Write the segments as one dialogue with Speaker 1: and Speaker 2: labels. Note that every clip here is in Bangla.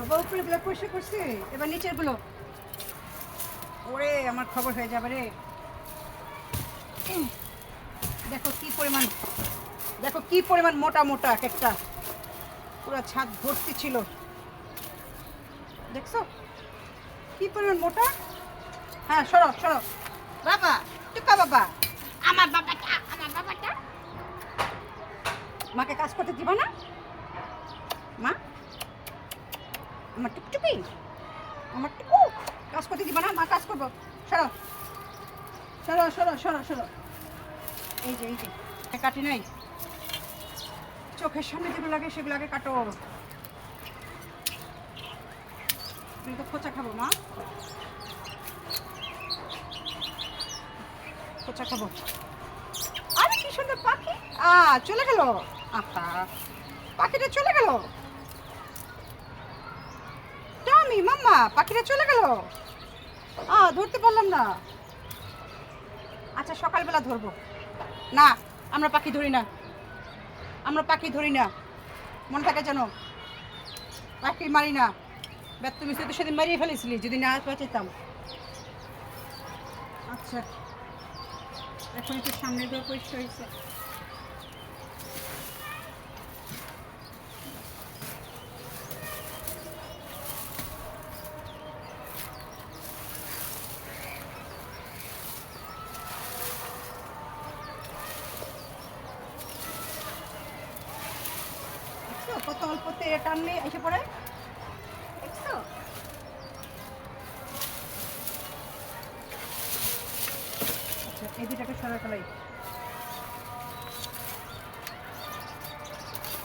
Speaker 1: বাবা উপরেগুলো পরিষ্কার করছে, এবার নিচেরগুলো। ওরে আমার খবর হয়ে যাবে রে। দেখো কি পরিমাণ মোটা মোটা একটা, পুরো ছাদ ভর্তি ছিল। দেখছো কি পরিমাণ মোটা? হ্যাঁ সরো সরো বাবা, টুকা বাবা, আমার বাবাটা। মাকে কাজ করতে দিবা না? মা আমার টুকটুকি, আমার টুকু কাজ করতে দিবা না? মা কাজ করবো। সরো সরো সরো সরো সরো। এই যে কাটি নাই, চোখের সামনে যেগুলো লাগে সেগুলো আগে কাটো। তুমি তো খোঁচা খাবো মা, খোঁচা খাবো। আরে কি সুন্দর পাখি, চলে গেল। আহা, পাখিটা চলে গেল। টমি মাম্মা, পাখিটা চলে গেল। ধরতে পারলাম না। আচ্ছা সকালবেলা ধরবো। না, আমরা পাখি ধরি না, মনে থাকে জানো, পাখি মারি না। তুমি তো সেদিন মারিয়ে ফেলেছিলি, যদি না বাঁচাতাম। আচ্ছা এখন একটু সামনের দিকে পরিষ্কার হয়েছে। কত অল্পতে টানলে এসে পড়ে, দেখছো? আচ্ছা এই দুটাকে সরা ফেলাই,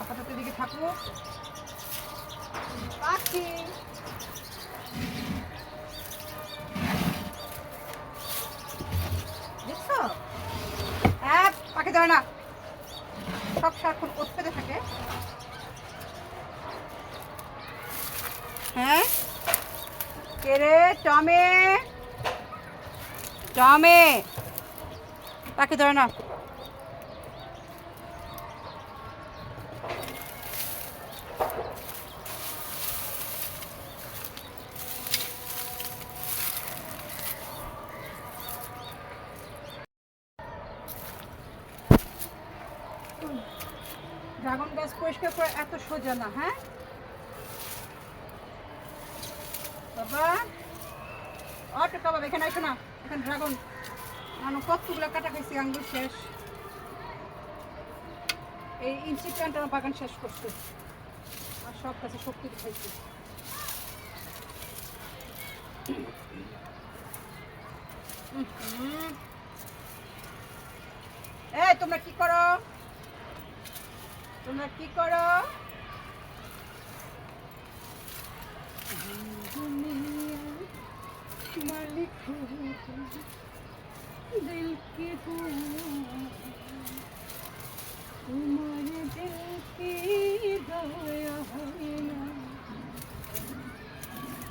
Speaker 1: আপাতত এদিকে থাকবো। পাখি দেখছো? পাখি ধরে না, সব সারাক্ষণ ওত পেতে থাকে। হ্যাঁ কে রে? টমে পাখি ধরে না। ড্রাগন গাছ পরিষ্কার করে এত সোজা না। হ্যাঁ বাবা, টুকা বাবা এখানে আসো না। এখানে ড্রাগন কতগুলো কাটা খাইছি, আঙ্গুর শেষ। এই ইঞ্চি প্ল্যান্ট আমার বাগান শেষ করছে, আর সব কাছে শক্তি খাইছি। তোমরা কি করো? মালিক দিল কি তোমার দিল কি দয়া হয় না,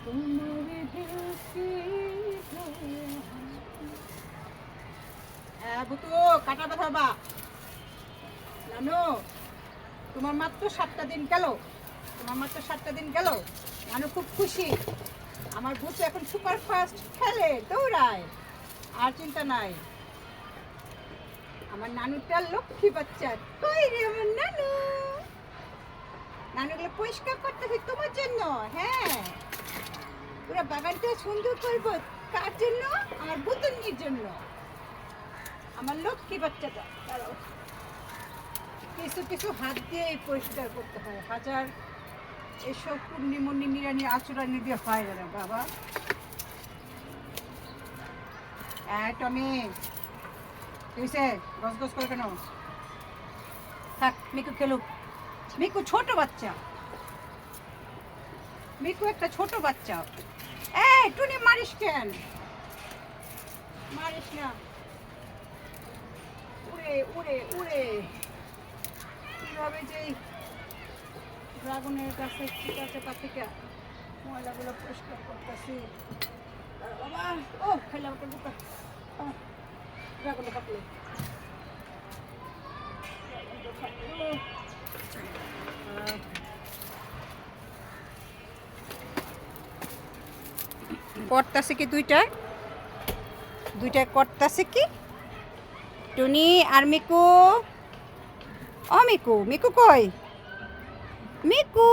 Speaker 1: তোমার দিল কি বুতু কাটা ব্যথা বা জানো? তোমার মাত্র 7টা দিন গেল, মানুষ খুব খুশি। আমার বুতু এখন সুপার ফাস্ট খেলে, দৌড়ায়, আর চিন্তা নাই। আমার নানুটা লক্ষ্মী বাচ্চা। কই রে আমার নানুগুলো পরিষ্কার করতেছি তোমার জন্য। হ্যাঁ পুরো বাগানটা সুন্দর করবো, কার জন্য? আমার বুতুন্নির জন্য, আমার লক্ষ্মী বাচ্চাটা। কিছু হাত দিয়ে পরিষ্কার করতে হয়, হাজার এসব পূর্ণিমনি নিরানি আচরণী দিয়ে হয় না বাবা। টমি তুইছে গস করে কেন? থাক, মিকু খেলুক। মিকু ছোট বাচ্চা, একটা ছোট বাচ্চা। টুনি মারিস কেন? মারিস না, উড়ে কিভাবে যে ড্রাগনের কাছে ঠিক আছে থেকে ময়লাগুলো পরিষ্কার করতেছি। বাবা খেলাম ড্রাগনটা কাটলো। করতেছে কি দুইটায় করতেছে কি টুনি আর মিকু। ও মিকু, মিকু কই? মিকু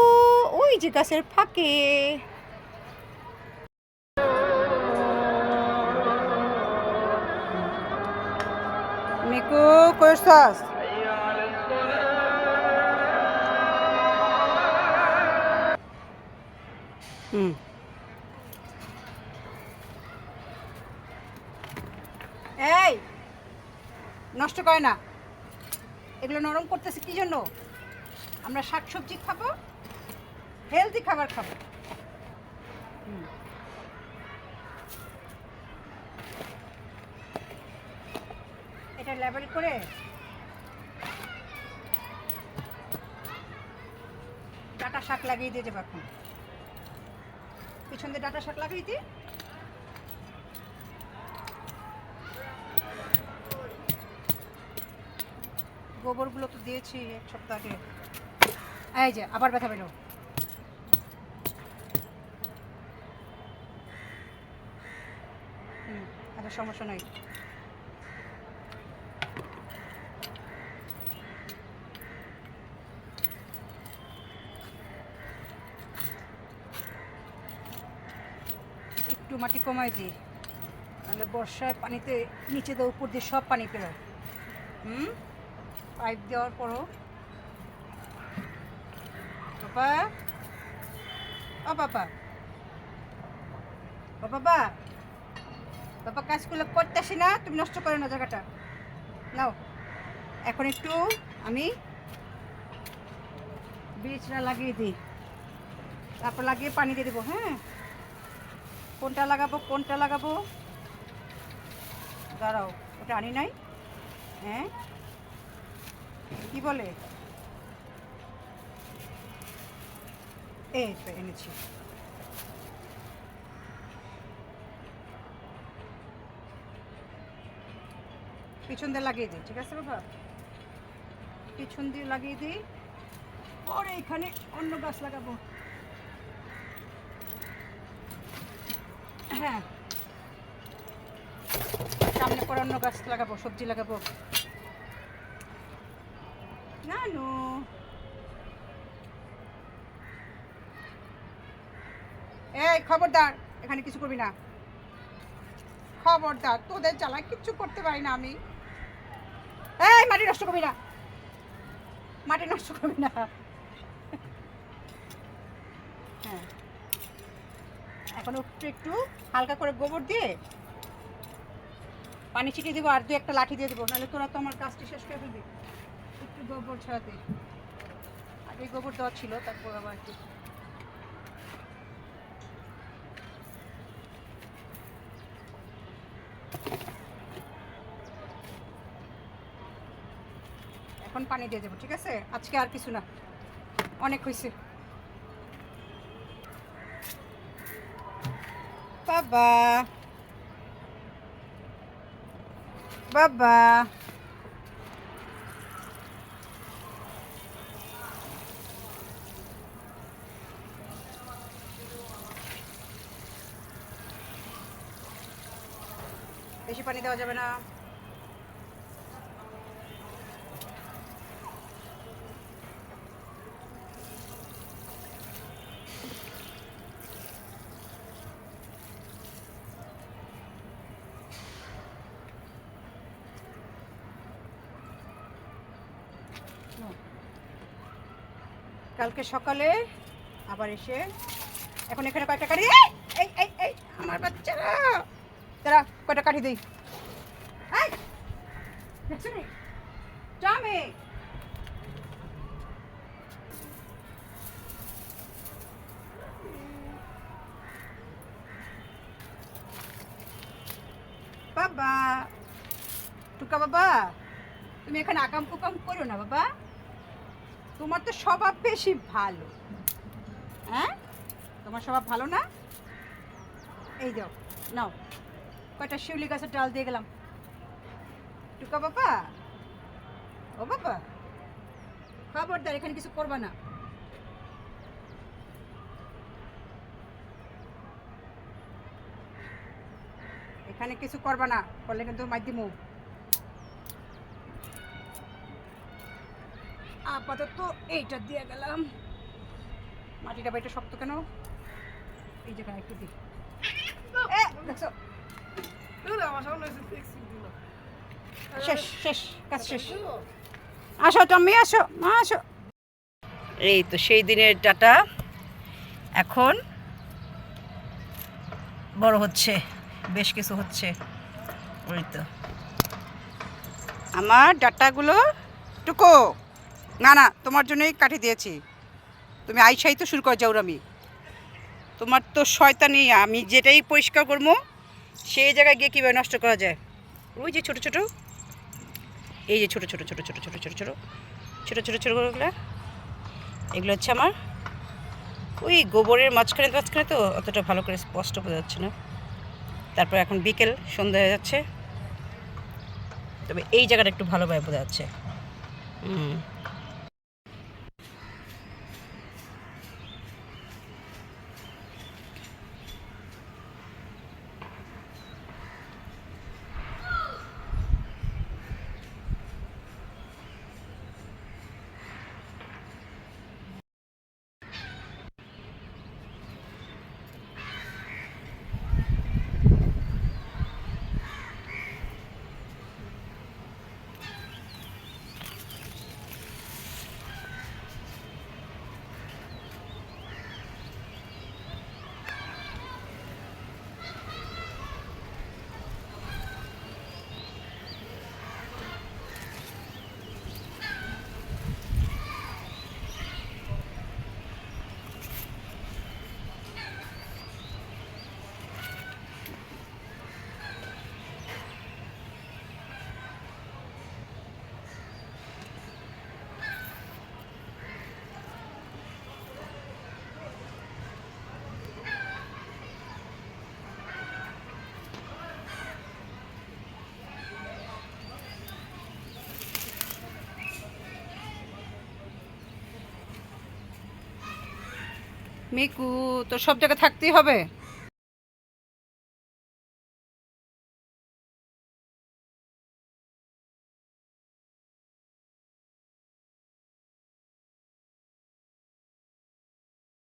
Speaker 1: ওই যে গাছের ফাঁকে। মিকু কইছস? এই নষ্ট করে না, এগুলো নরম করতেছে কি জন্য? আমরা শাকসবজি খাবো, হেলদি খাবার খাবো। এটা লেবেল করে ডাটা শাক লাগিয়ে দিয়ে যাবো। এখন পিছন দিয়ে ডাটা শাক লাগিয়ে দিই। গোবরগুলো তো দিয়েছি এক সপ্তাহ আগে। এই যে আবার ব্যথা পেল। আচ্ছা সমস্যা নাই। একটু মাটি কমাই দিই, তাহলে বর্ষায় পানিতে নিচে দিয়ে উপর দিয়ে সব পানি পেরোয়। পাইপ দেওয়ার পরও বাবা, ও বাবা, ও বাবা, বাবা কাজগুলো করতেছি না, তুমি নষ্ট করো না জায়গাটা। নাও এখন একটু আমি বীজটা লাগিয়ে দিই, তারপর লাগিয়ে পানি দিয়ে দেবো। হ্যাঁ, কোনটা লাগাবো দাঁড়াও, ওটা আনি নাই। হ্যাঁ কি বলে, এই তো এনেছি। পিছন দিয়ে লাগিয়ে দিই, ঠিক আছে বাবা, পিছন দিয়ে লাগিয়ে দিই। পরে এখানে অন্য গাছ লাগাবো। হ্যাঁ, সামনে পরে অন্য গাছ লাগাবো, সবজি লাগাবো। নানু এই খবরদার, এখানে কিছু করবি না, খবরদার, তোদের জ্বালায় কিচ্ছু করতে পারি না আমি। এই মাটি নষ্ট করবি না, মাটি নষ্ট করবি না। হ্যাঁ, এখন একটু হালকা করে গোবর দিয়ে পানি ছিটিয়ে দেবো, আর 2-1টা লাঠি দিয়ে দেবো, নাহলে তোরা তো আমার কাজটি শেষ করে ফেলবি। একটু গোবর ছড়াতে, আগে গোবর দেওয়া ছিল, তারপর আবার একটু এখন পানি দিয়ে দেবো, ঠিক আছে? আজকে আর কিছু না, অনেক হয়েছে। বাবা, বাবা, বেশি পানি দেওয়া যাবে না। কালকে সকালে আবার এসে এখন এখানে কয়েকটা কাঠি, এই এই এই আমার বাচ্চারা, তারা কয়টা কাঠি দিই। বাবা, টুকা বাবা, তুমি এখানে আকাম কুকাম করো না বাবা, তোমার তো স্বভাব বেশি ভালো। হ্যাঁ, তোমার স্বভাব ভালো না? এই দাও, নাও কয়টা শিউলি গাছের ডাল দিয়ে গেলাম। টুকা বাবা, ও বাবা, খবরদার এখানে কিছু করবা না। এখানে কিছু করবা না, করলে কিন্তু মার দিমু। আপাতত এইটা দিয়ে গেলাম। মাটিটা বাইটা শক্ত কেন, এই জায়গায় একটু দিই। দেখছো, শেষ শেষ কাজ শেষ। আসো টমি, আসো আসো। এই তো সেই দিনের ডাটা এখন বড় হচ্ছে, বেশ কিছু হচ্ছে। ওই তো আমার ডাটাগুলো টুকো। না না, তোমার জন্যই কাটি দিয়েছি। তুমি আইসাই তো শুরু করে যাও। আমি তোমার তো শয়তানি, আমি যেটাই পরিষ্কার করবো সেই জায়গায় গিয়ে কীভাবে নষ্ট করা যায়। ওই যে ছোটো ছোটো, এই যে ছোটো ছোটো ছোটো ছোটো ছোটো ছোটো ছোটো ছোটো ছোটো ছোটোগুলো, এগুলো হচ্ছে আমার ওই গোবরের মাঝখানে মাঝখানে, তো অতটা ভালো করে স্পষ্ট বোঝা যাচ্ছে না। তারপর এখন বিকেল সন্ধ্যা হয়ে যাচ্ছে, তবে এই জায়গাটা একটু ভালোভাবে বোঝা যাচ্ছে। মিকু, তোর সব জায়গায় থাকতেই হবে।